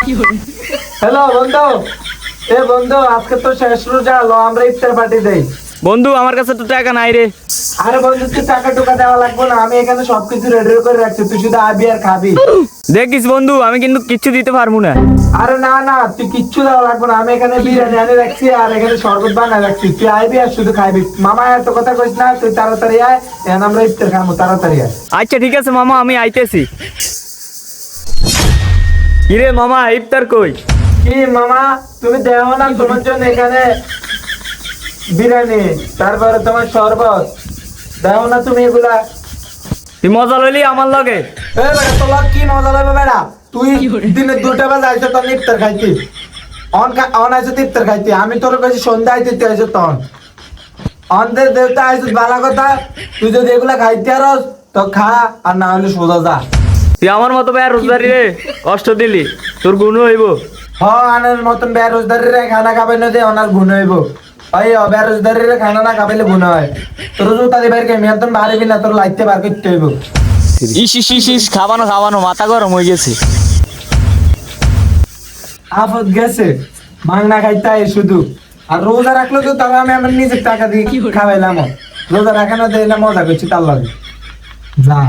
Hello বন্ধু, এ বন্ধু আজকে তো শেষ রোজা, লো আমরা ইফতার পার্টি দেই। বন্ধু আমার কাছে তো টাকা নাই রে। আরে বন্ধু তুই টাকা টুকা দেওয়া লাগবে না, আমি এখানে সবকিছু রেডি করে রাখছি, তুই শুধু আবি আর খাবি। দেখিস বন্ধু, আমি কিন্তু কিচ্ছু দিতে পারবো না। আরে না না, তুই কিচ্ছু দেওয়া লাগবে না, আমি এখানে বিরিয়ানি আনি রাখছি আর এখানে শরবত বানায় রাখছি, তুই আইবি আর শুধু খাইবি। মামা এত কথা কইস না, তুই তাড়াতাড়ি আয়, এখন আমরা ইফতার খাবো, তাড়াতাড়ি আয়। আচ্ছা ঠিক আছে মামা, আমি আইতেছি। কিরে মামা, ইফতার কই? কি মামা, তুমি দেও না তোমার জন্য এখানে বিরিয়ানি, তারপরে তোমার শরবত দেও না তুমি এগুলা। তুই মজা লইলি আমার লগে। এ বেটা তোর কি মজা লাগবে বেটা, তুই দিনে 2টা বাজে আইছো তোর ইফতার খাইতি, অন আইছো ইফতার খাইতি, আমি তোর কাছে সন্ধ্যা আইতে তুই আইছো তখন অনদের দেবতা আইছো বালা কথা। তুই যদি এগুলা খাইতে আরস তো খা, আর না হলে সোজা যা। তুই আমার মতো ভাই রোজদারি রে কষ্ট দিলি, তোর গুণ হইব। হ আনের মতন বেরোজগারি রে খানা খাবে না, দে অনার গুণ হইব। ওই বেরোজগারি রে খানা না খাবেলে গুণ হয়। তোর জুতা দিবার কে মেয়তন বাড়িবি না, তোর লাইতে বার করতে হইব। ইস ইস ইস ইস, খাবানো খাবানো, মাথা গরম হয়ে গেছে। আফত গেছে মাংনা খাইতে হয় শুধু। আর রোজা রাখলো তো তাহলে আমি আমার নিজের টাকা দিয়ে খাওয়াইলাম, রোজা রাখানো দেয় না, মজা করছি তার লাগে যা।